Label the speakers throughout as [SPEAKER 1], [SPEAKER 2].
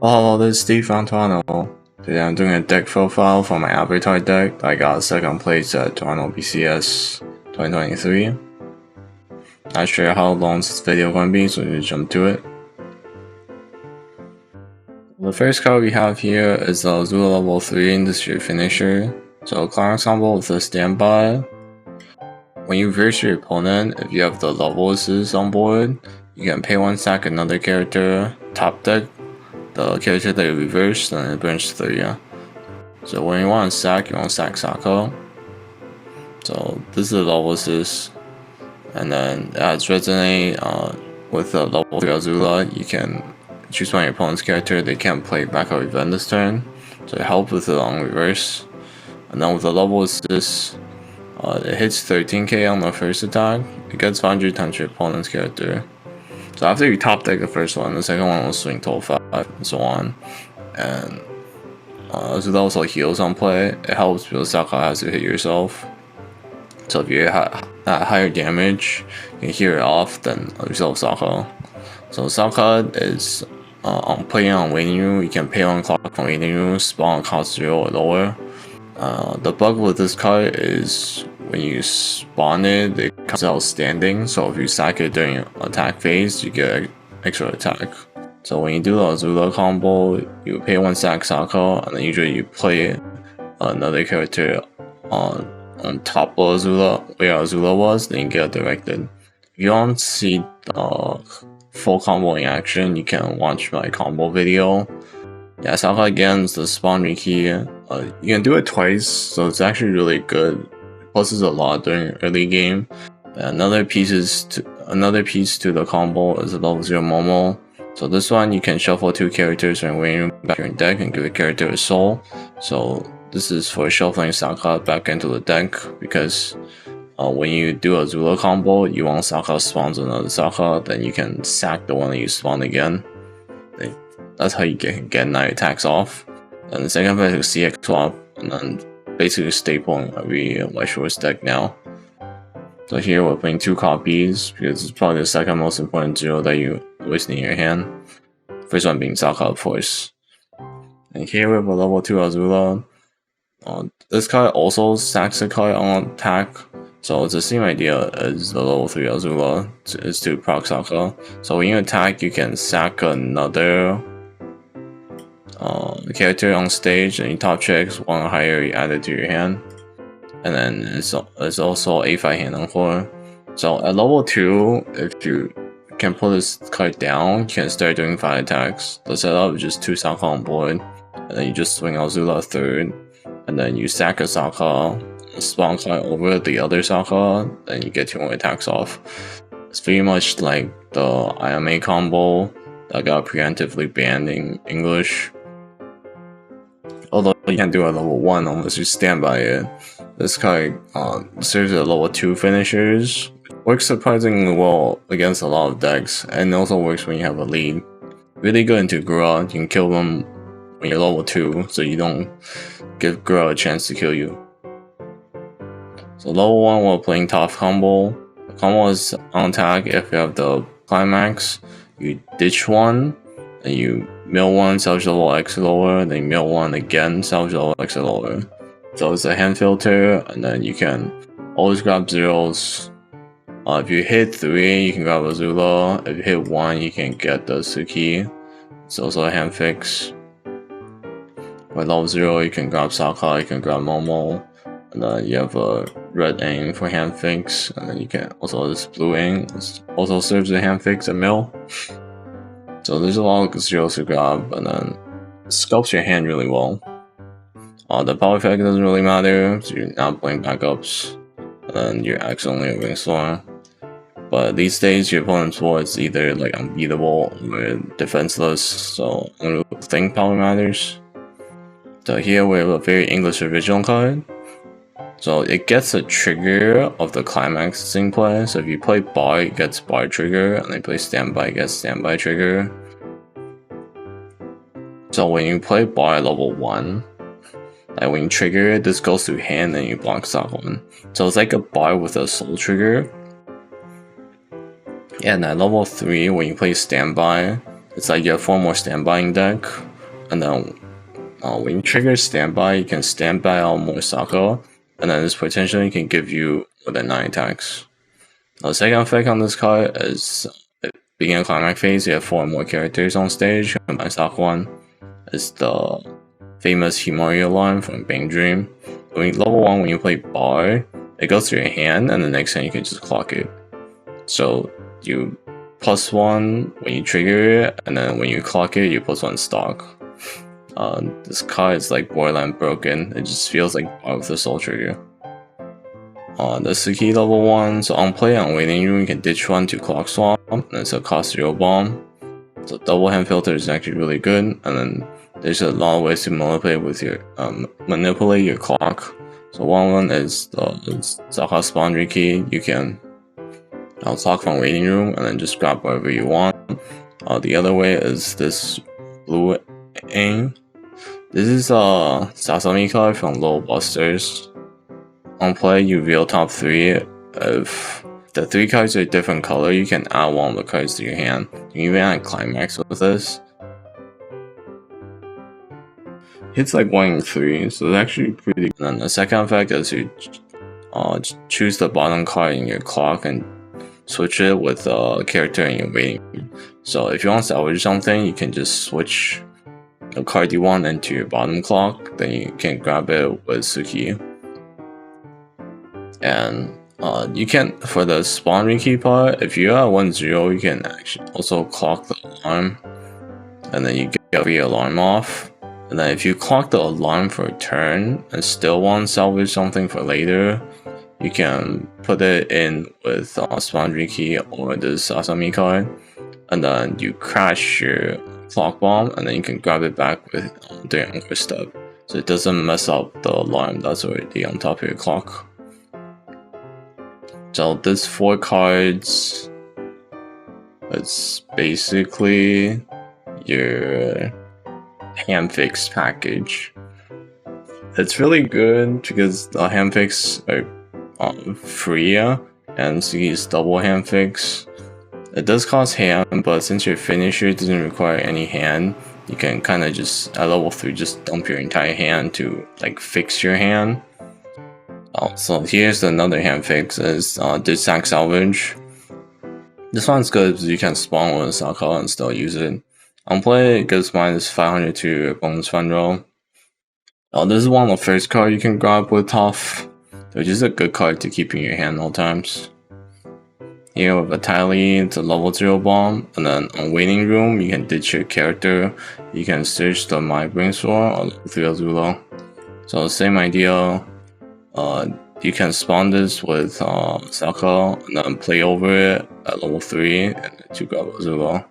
[SPEAKER 1] Hello, this is Steve from Toronto. Today I'm doing a deck profile for my Avatar deck that I got second place at Toronto BCS 2023. Not sure how long this video going to be, so we jump to it. The first card we have here is the Azula level 3 Industry Finisher. So Climax combo with a standby. When you verse your opponent, if you have the level assist on board, you can pay 1 sack another character, top deck the character that you reverse, then it burns 3. So when you want to sack, you want to sack Sokka. So this is the level assist. And then as Resonate with the level 3 Azula, you can choose one of your opponent's character. They can't play Backrow and Utility this turn, so it helps with the long reverse. And then with the level assist, it hits 13k on the first attack. It gets 500 times your opponent's character. So after you top deck the first one, the second one will swing 12-5 and so on. And Azula also heals on play. It helps because Sokka has to hit yourself. So if you at higher damage, you can heal it off than yourself Sokka. So Sokka is on playing on waiting room. You can pay 1 clock from waiting room, spawn cost 0 or lower. The bug with this card is when you spawn it comes out standing. So if you sack it during attack phase, you get extra attack. So when you do the Azula combo, you pay 1 sack Sokka, and then usually you play another character on top of Azula, where Azula was, then you get directed. If you don't see the full combo in action, you can watch my combo video. Yeah, Sokka again is the spawn key. You can do it twice, so it's actually really good. It pluses a lot during early game. Another piece to the combo is the level 0 Momo. So this one you can shuffle 2 characters from waiting room back in your deck and give a character a soul. So this is for shuffling Sokka back into the deck, because when you do a Azula combo, you want Sokka spawns another Sokka, then you can sack the one that you spawn again. That's how you get 9 attacks off. And the second phase is CX swap, and then basically stapling every Weiss Schwarz deck now. So here we're playing 2 copies, because it's probably the second most important 0 that you always need in your hand. First one being Sokka, of course. And here we have a level 2 Azula. This card also sacks a card on attack, so it's the same idea as the level 3 Azula, is to proc Sokka. So when you attack, you can sack another character on stage, and you top checks 1 or higher, you add it to your hand. And then it's also A5 hand on 4. So at level 2, if you can pull this card down, you can start doing 5 attacks. The setup is just 2 Sokka on board, and then you just swing Azula 3rd, and then you sack a Sokka, spawn card over the other Sokka, then you get 2 more attacks off. It's very much like the IMA combo that got preemptively banned in English. Although you can't do a level 1 unless you stand by it. This card serves as level 2 finishers. Works surprisingly well against a lot of decks, and also works when you have a lead. Really good into Gura. You can kill them when you're level 2, so you don't give Gura a chance to kill you. So level 1, we're playing top combo. The combo is on attack. If you have the Climax, you ditch 1, and you mill 1, salvage level X lower, then you mill 1 again, salvage level X lower. So it's a hand filter, and then you can always grab 0s. If you hit 3, you can grab Azula. If you hit 1, you can get the Suki. It's also a hand fix. For level 0, you can grab Sokka, you can grab Momo. And then you have a red ing for hand fix, and then you can also this blue ing. This also serves as a hand fix and mill. So there's a lot of 0s to grab, and then it sculpts your hand really well. The power effect doesn't really matter, so you're not playing backups, and then you're accidentally a Storm. But these days, your opponent's board is either like unbeatable or defenseless, so I don't really think power matters. So here we have a very English original card. So it gets a trigger of the Climax in play. So if you play bar, it gets bar trigger, and then you play standby, it gets standby trigger. So when you play bar at level 1, like when you trigger it, this goes to hand and you block Sokka 1. So it's like a bar with a soul trigger. And at level 3, when you play standby, it's like you have 4 more standby in deck. and then when you trigger standby, you can standby out more Sokka, and then this potentially can give you more than 9 attacks. The second effect on this card is beginning of Climax phase, you have 4 more characters on stage. My stock one is the famous Himari alarm from Bang Dream. Level 1, when you play Bar, it goes to your hand, and the next hand you can just clock it. So you +1 when you trigger it, and then when you clock it, you +1 stock. This card is like borderline broken. It just feels like Bar with the Soul Trigger. The Sokka level 1, so on play on waiting room, you can ditch one to clock swap, and it's a cost 0 bomb. So double hand filter is actually really good, and then there's a lot of ways to manipulate your clock. So one is the Sokka spawn key. You can clock from waiting room and then just grab whatever you want. The other way is this blue aim. This is a Sasami card from Little Busters. On play, you reveal top 3. If the 3 cards are a different color, you can add one of the cards to your hand. You can even add Climax with this. Hits like 1 in 3, so it's actually pretty good. And then the second effect is you choose the bottom card in your clock and switch it with a character in your waiting room. So if you want to salvage something, you can just switch the card you want into your bottom clock, then you can grab it with Sokka. And you can, for the spawn rekey part, if you are 1-0, you can actually also clock the alarm, and then you get every alarm off. And then if you clock the alarm for a turn and still want to salvage something for later, you can put it in with spawn rekey or the Sasami card, and then you crash your clock bomb, and then you can grab it back with the anchor step, so it doesn't mess up the alarm that's already on top of your clock. So this 4 cards, it's basically your hand fix package. It's really good because the hand fix are free, and Sokka is double hand fix. It does cost hand, but since your finisher doesn't require any hand, you can kind of just at level 3 just dump your entire hand to like fix your hand. So here's another hand fix, is Sack Salvage. This one's good because you can spawn with Sokka and still use it. On play, it gives -500 to your bonus fund roll. This is one of the first cards you can grab with Tough, which is a good card to keep in your hand all times. Here with ATLA, it's a level 0 bomb, and then on waiting room, you can ditch your character. You can search the My Brainstorm or level 3 Azula. So same idea. You can spawn this with Sokka and then play over it at level 3 and to grab Azula.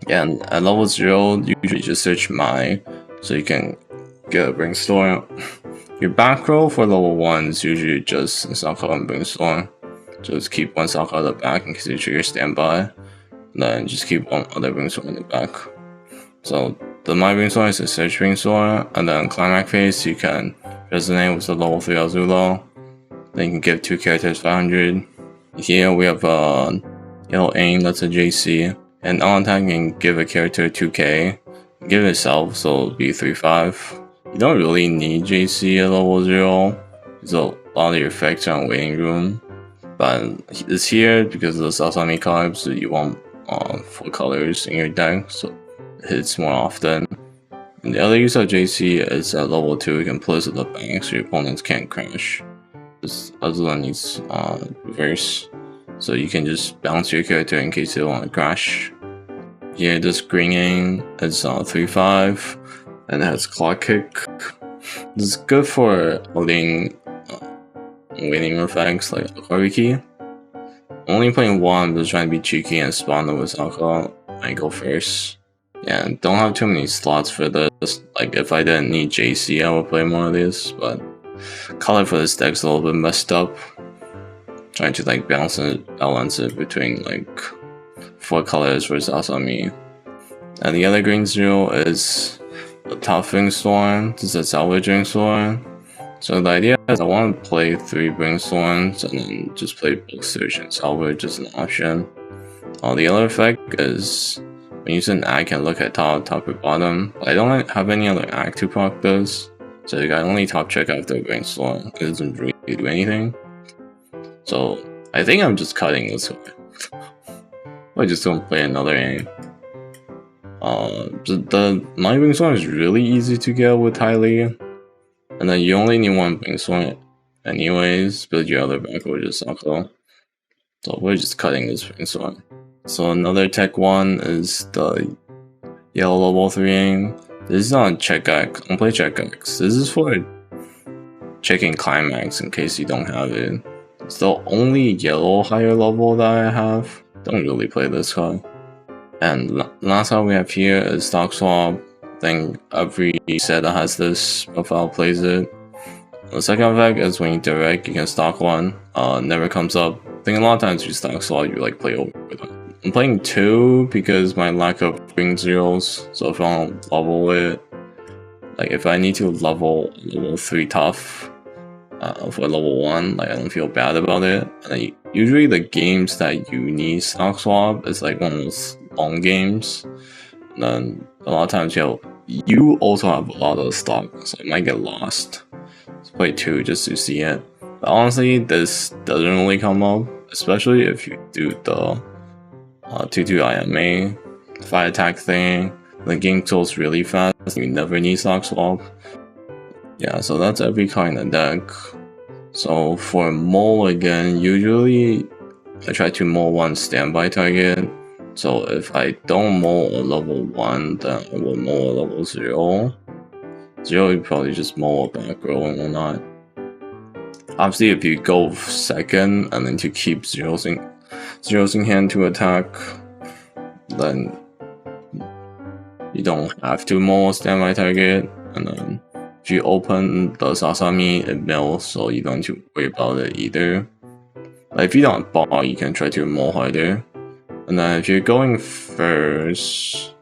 [SPEAKER 1] And at level 0, you usually just search My, so you can get a Brainstorm. Your back row for level 1 is usually just Sokka and Brainstorm. So just keep one Sokka at the back in case you trigger standby, and then just keep one other Brainstorm in the back. So the My Brainstorm is a search Brainstorm, and then Climax phase you can resonate with the level 3 Azula. Then you can give 2 characters 500. Here we have Yellow Aim, that's a JC. And on attack you can give a character 2k, give it itself, so it'll be 3-5. You don't really need JC at level 0, because a lot of your effects are on waiting room. But it's here because of the Sasami card, so you want 4 colors in your deck, so it hits more often. And the other use of JC is at level 2, you can place at the back so your opponents can't crash. This Azula needs reverse, so you can just bounce your character in case they want to crash. Here, this green aim is 3-5 and it has Claw Kick. This is good for holding waiting effects like Haruki. Only playing 1, but trying to be cheeky and spawn with Sokka. I go first. Yeah, don't have too many slots for this. Like, if I didn't need JC, I would play more of this, but color for this deck's a little bit messed up. Trying to like balance it between like 4 colors for Sasami. And the other green 0 is the top Brainstorm. This is a salvage Brainstorm. So the idea is I want to play 3 Brainstorms and then just play both search and salvage as an option. The other effect is When you use an act, can look at top or bottom. But I don't have any other act to proc this, so I only top check after brainstorm. It doesn't really do anything. So I think I'm just cutting this way. I just don't play another aim. The my brainstorm is really easy to get with ATLA, and then you only need one brainstorm anyways. Build your other back or just Sokka. So we're just cutting this brainstorm. So another tech one is the yellow level 3 aim. This is on check X. Don't play check X. This is for checking Climax in case you don't have it. It's the only yellow higher level that I have. Don't really play this card. And last card we have here is stock swap. I think every set that has this profile plays it. The second effect is when you direct, you can stock one. Never comes up. I think a lot of times you stock swap, you like play over them. I'm playing 2 because my lack of ring zeros. So if I want to level it, like if I need to level 3 tough for level 1, like I don't feel bad about it. And usually the games that you need stock swap is like one of those long games. And then a lot of times you also have a lot of stock, so it might get lost. Let's play 2 just to see it. But honestly, this doesn't really come up, especially if you do the 2-2 IMA 5 attack thing. The game kills really fast. You never need stock swap. Yeah, so that's every card in the deck. So for Mulligan, usually I try to mull one standby target. So if I don't mull a level 1, then I will mull a level 0. 0, you probably just mull a Backrow and whatnot. Obviously, if you go second and then to keep zeros in hand to attack, then you don't have to mull a standby target. And then if you open the Sasami, it mills, so you don't need to worry about it either. Like if you don't bar, you can try to mull harder. And then if you're going first,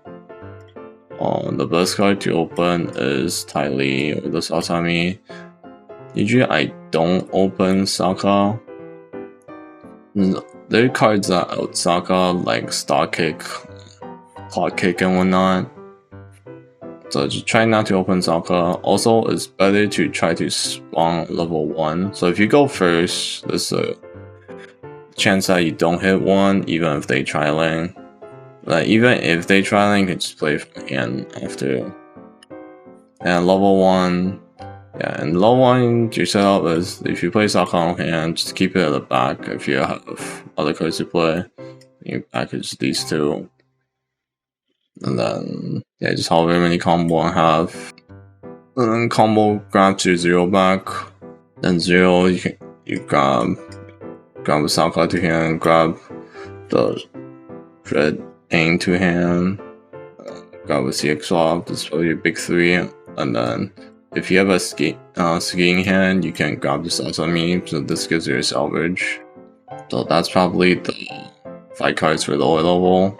[SPEAKER 1] the best card to open is ATLA or the Sasami. Usually I don't open Sokka. There are cards that out Sokka, like Stock Kick, Clock Kick and whatnot. So just try not to open Sokka. Also, it's better to try to spawn level 1. So if you go first, there's a chance that you don't hit 1, even if they try lane. Like even if they try lane, you can just play from hand after. And level 1, yeah, and level 1 your setup is if you play Sokka on hand, just keep it at the back. If you have other cards to play, you package these 2. And then, yeah, just however many combo I have. And then combo grabs your 0 back. Then 0, you grab a Sokka to hand, grab the red aim to hand, grab a CX swap, this is probably your big 3. And then if you have a skiing hand, you can grab the Sasami, so this gives you a salvage. So that's probably the 5 cards for lower level.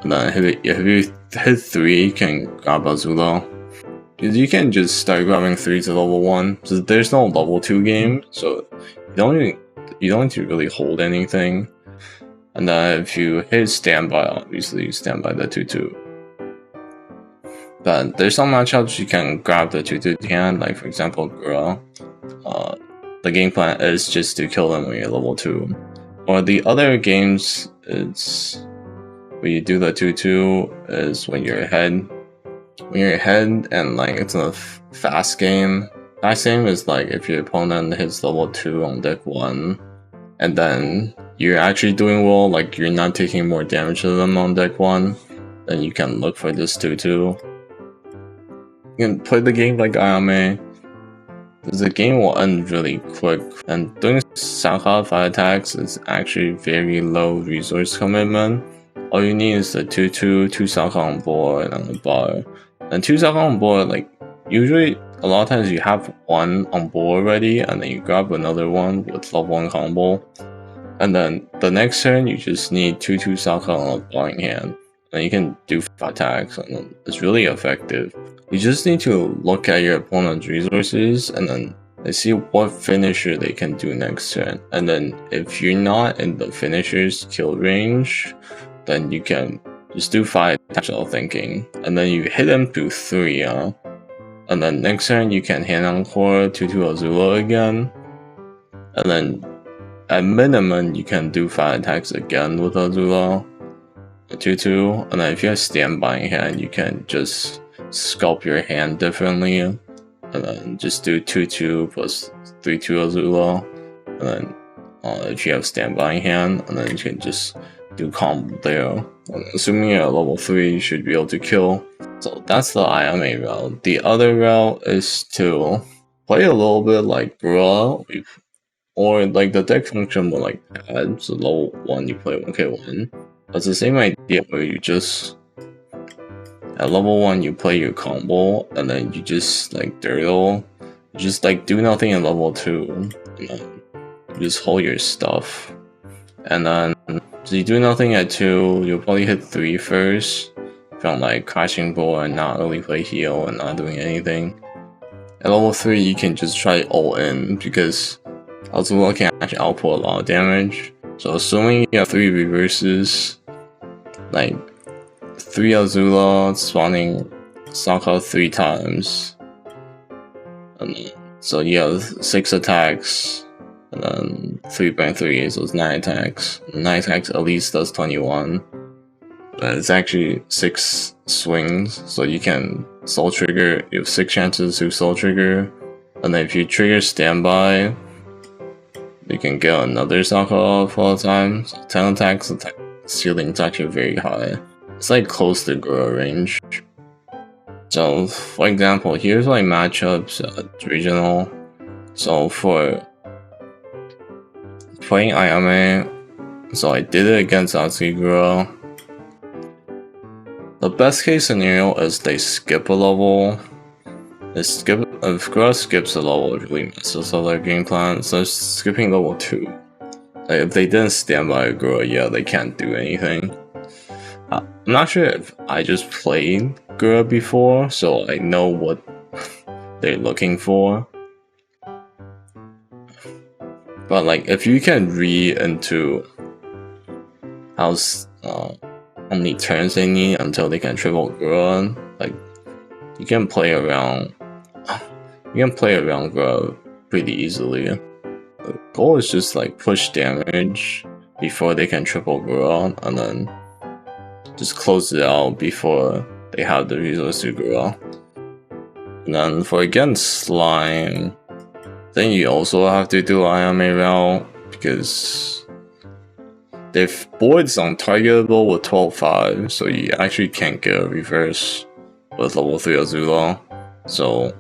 [SPEAKER 1] And then if you hit 3, you can grab Azula. You can just start grabbing 3 to level 1. So there's no level 2 game, so you don't need to really hold anything. And then if you hit standby, obviously you standby the 2-2. But there's some matchups you can grab the 2-2 hand, like for example Gura. The game plan is just to kill them when you're level 2. Or the other games, it's when you do the 2-2 is when you're ahead. When you're ahead and like it's a fast game. Fast game is like if your opponent hits level 2 on deck 1, and then you're actually doing well, like you're not taking more damage to them on deck 1, then you can look for this 2-2. You can play the game like IMA. The game will end really quick, and doing Sokka 5 attacks is actually very low resource commitment. All you need is the 2-2, 2 Sokka on board, and a bar. And 2 Sokka on board, like, usually, a lot of times you have 1 on board already, and then you grab another one with level 1 combo. And then the next turn, you just need 2-2 Sokka on a bar in hand. And you can do 5 attacks, and it's really effective. You just need to look at your opponent's resources, and then see what finisher they can do next turn. And then if you're not in the finisher's kill range, then you can just do 5 tactical thinking, and then you hit him to 3, and then next turn you can hand encore 2-2 Azula again, and then at minimum you can do 5 attacks again with Azula, 2-2, and then if you have standby in hand, you can just sculpt your hand differently, and then just do 2-2 plus 3-2 Azula, and then if you have standby in hand, and then you can just do combo there. And assuming you're at level 3, you should be able to kill. So that's the IMA route. The other route is to play a little bit like Bra, or like the deck function more like Pad. So level 1 you play 1k1. It's the same idea where you just at level 1 you play your combo, and then you just like dirtle. You just like do nothing in level 2. And then you just hold your stuff. And then so you do nothing at 2, you'll probably hit 3 first. From like crashing ball and not really play heal and not doing anything. At level 3 you can just try all in because Azula can actually output a lot of damage. So assuming you have 3 reverses, like 3 Azula spawning Sokka 3 times. And then, so you have 6 attacks, and then 3.3, so it's 9 attacks. 9 attacks at least does 21. It's actually 6 swings, so you can soul trigger. You have 6 chances to soul trigger, and then if you trigger standby, you can get another Sokka off all the time. So 10 attacks, attack ceiling is actually very high. It's like close to Gura range. So for example, here's like matchups at regional. So for playing Ayame, so I did it against Atsuki Gura. The best case scenario is they skip a level. If Gura skips a level, it really messes up their game plan. So skipping level 2. Like if they didn't stand by Gura, yeah, they can't do anything. I'm not sure if I just played Gura before, so I know what they're looking for. But like if you can read into how many turns they need until they can triple Gura, like you can play around Gura pretty easily. The goal is just like push damage before they can triple Gura, and then just close it out before they have the resource to Gura. And then for against Slime, then you also have to do Ayame route because their board's untargetable with 12-5, so you actually can't get a reverse with level 3 Azula. So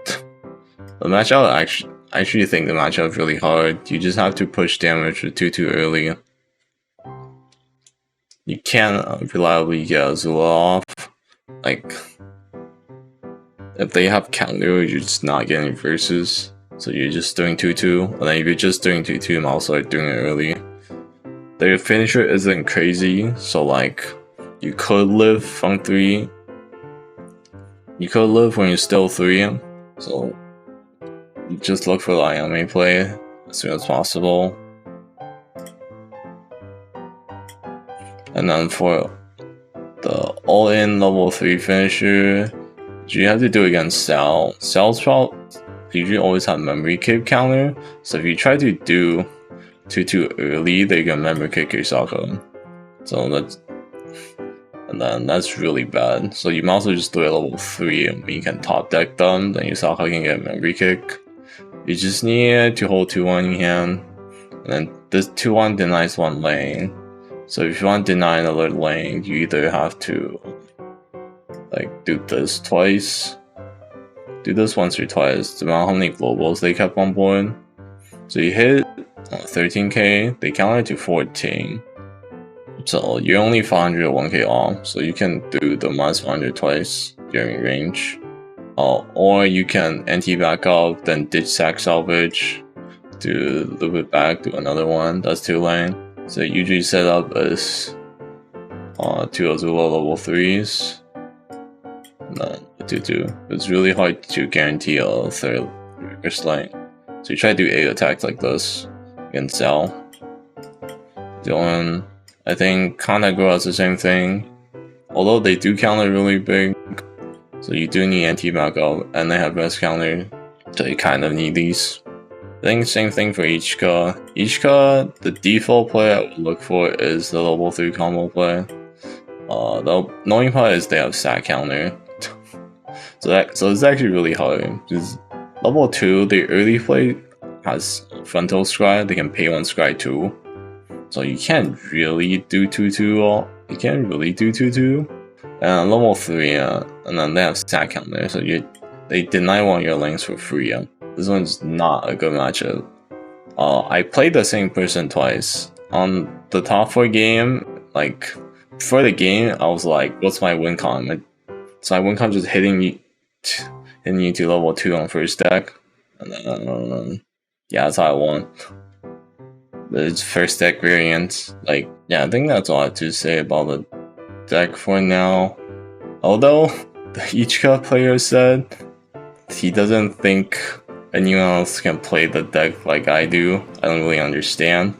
[SPEAKER 1] the matchup, I actually think the matchup is really hard. You just have to push damage with 2-2 early. You can't reliably get Azula off. Like, if they have counter, you're just not getting reverses. So you're just doing 2-2, and then if you're just doing 2-2, you might also start doing it early. Their finisher isn't crazy, so like, you could live from 3. You could live when you're still 3, so you just look for the Ayame play as soon as possible. And then for the all-in level 3 finisher, you have to do it against Sal. Sal's probably usually always have memory kick counter, so if you try to do 2-2 early, they can memory kick your Sokka. So that's really bad. So you might also just do it at level 3, and when you can top deck them, then your Sokka can get memory kick. You just need to hold 2-1 in hand, and then this 2-1 denies 1 lane. So if you want to deny another lane, you either have to like do this twice, do this once or twice, depending on how many globals they kept on board. So you hit 13k, they counter to 14. So you're only 500 1k off, so you can do the minus 500 twice during range. Or you can anti-back up, then ditch sack salvage, do loop it back, do another one, that's 2 lane. So usually set up as 2 Azula level 3s, and then 2-2. It's really hard to guarantee a 3rd reverse lane. So you try to do 8 attacks like this against Cell. I think Kanagura is the same thing. although they do counter really big, so you do need anti-backup, and they have best counter, so you kind of need these. I think same thing for Ichika. Ichika, the default play I would look for is the level 3 combo play. The annoying part is they have stat counter. so it's actually really hard. Because level 2, the early play has frontal scry, they can pay 1 scry too. So you can't really do 2-2. You can't really do 2-2. And level 3, and then they have stat counter, so they deny 1 of your lanes for free. This one's not a good matchup. I played the same person twice. On the top 4 game, like, for the game, I was like, what's my win con? So my win con just hitting you to level 2 on first deck. And then, yeah, that's how I won. It's first deck variant. Like, yeah, I think that's all I have to say about the deck for now. Although, the Ichika player said he doesn't think anyone else can play the deck like I do. I don't really understand.